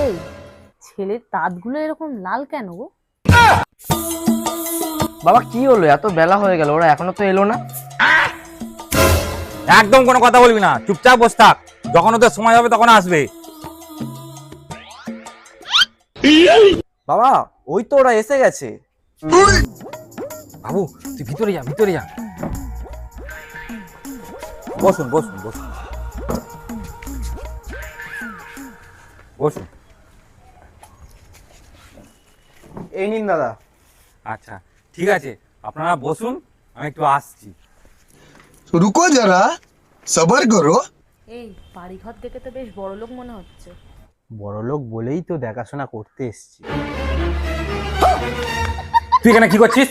এই ছেলের দাঁতগুলো এরকম লাল কেন গো? বাবা কি হলো, এত বেলা হয়ে গেল, ওরা এখনো তো এলো না। একদম কোনো কথা বলবি না, চুপচাপ বস থাক, যখন ওদের সময় হবে তখন আসবে। বাবা ওই তো ওরা এসে গেছে। বাবু তুই ভিতরে যা, ভিতরে যা। বসুন বসুন বসুন বসুন। এই নিন দাদা। আচ্ছা ঠিক আছে, আপনারা বসুন, আমি একটু আসছি। रुको जरा सबर करो। এই বাড়িঘর দেখে তো বেশ বড়লোক মনে হচ্ছে। বড়লোক বলেই তো দেখাশোনা করতে এসছি। তুই এখানে কি করছিস?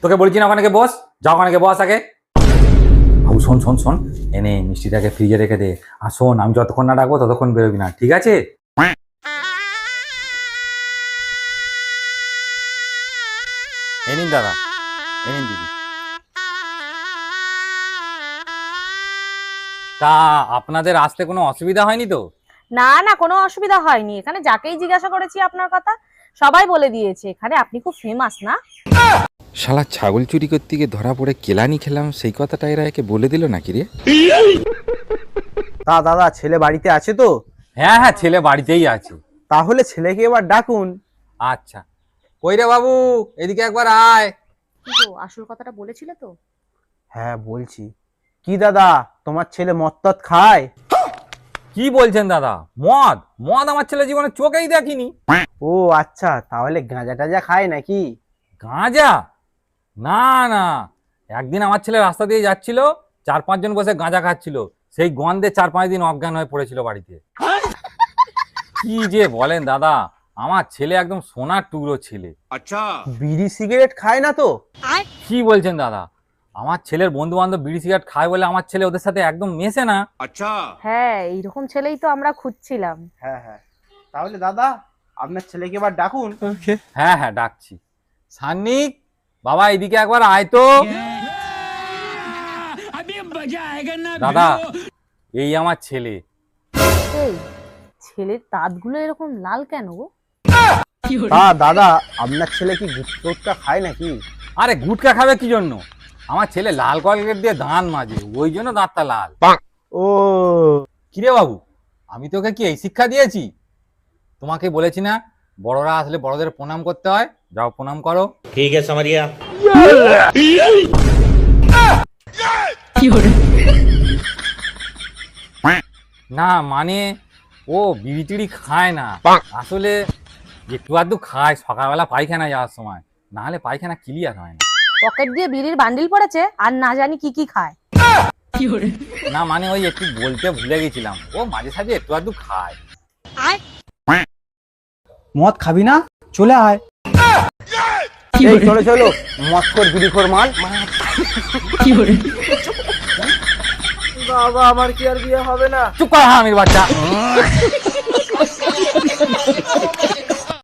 তোকে বলছি না ওখানে গিয়ে বস, যা ওখানে গিয়ে বস আগে। বাবু শোন শোন শোন, এনে মিষ্টিটাকে ফ্রিজে রেখে দে। আর শোন, আমি যতক্ষণ না ডাকবো ততক্ষণ বেরোবি না, ঠিক আছে? এ নিন দাদা, এ নিন দিদি। তা আপনাদের আসতে কোনো অসুবিধা হয়নি তো? না না, কোনো অসুবিধা হয়নি। এখানে যাকেই জিজ্ঞাসা করেছি আপনার কথা সবাই বলে দিয়েছে এখানে আপনি খুব ফেমাস না। শালা ছাগল চুরি করতে গিয়ে ধরা পড়ে কেলানি খেলাম, সেই কথাটা এরা একে বলে দিল নাকি রে? তা দাদা ছেলে বাড়িতে আছে তো? হ্যাঁ হ্যাঁ, ছেলে বাড়িতেই আছে। তাহলে ছেলেকে এবার ডাকুন। আচ্ছা, কই রে বাবু, এদিকে একবার আয়। কি গো, আসল কথাটা বলেছিলে তো? হ্যাঁ বলছি। কি দাদা তোমার ছেলে মদ টদ খায়? কি বলছেন দাদা? মদ? মদ আমার ছেলে জীবনে চোখেই দেখিনি। ও আচ্ছা, তাহলে গাঁজা টাজা খায় নাকি? গাঁজা? না না, একদিন আমার ছেলে রাস্তা দিয়ে যাচ্ছিল, 4-5 জন বসে গাঁজা খাচ্ছিল, সেই গন্ধে 4-5 দিন অজ্ঞান হয়ে পড়েছিল বাড়িতে। কি যে বলেন দাদা, আমার ছেলে একদম সোনার টুকরো ছেলে। अच्छा বিড়ি সিগারেট খায় না তো? কি বলছেন দাদা? আমার ছেলের বন্ধু বান্ধব বিড়ি সিগারেট খায় বলে আমার ছেলে ওদের সাথে একদম মেশে না। अच्छा হ্যাঁ, এইরকম ছেলেই তো আমরা খুঁজছিলাম। হ্যাঁ হ্যাঁ, তাহলে দাদা আপনার ছেলেকে এবার ডাকুন। হ্যাঁ হ্যাঁ ডাকছি। সান্নিক বাবা, এদিকে একবার আয় তো। দাদা এই আমার ছেলে। এই ছেলের দাঁতগুলো এরকম লাল কেন গো? দাদা আপনার ছেলে কি গুটকা খায় নাকি? আরে গুটকা খাবে কি জন্য? আমার ছেলে লাল কলগেট দিয়ে দাঁত মাজে, ওই জন্য দাঁতটা লাল। ও কিরে বাবু, আমি তোকে কি এই শিক্ষা দিয়েছি? তোমাকে বলেছি না বড়রা আসলে বড়দের প্রণাম করতে হয়? যাও প্রণাম করো। ठीक है समरिया। না মানে ও বিড়ি টিড়ি খায় না, আসলে একটু আধটু খায় সকালবেলা পায়খানা যাওয়ার সময়, না হলে পায়খানা ক্লিয়ার হয় না। পকেট দিয়ে বিড়ির বান্ডিল পড়েছে আর না জানি কি কি খায়। না মানে ওই একটু বলতে ভুলে গেছিলাম, ও মাঝে সাঝে একটু আধটু খায়। মদ খাবি না? চলে আয়। এই চলো চলো, মদ খোর বিড়ি খোর মাল। বাবা আমার কি আর বিয়ে হবে না? চুপ কর হারামির বাচ্চা।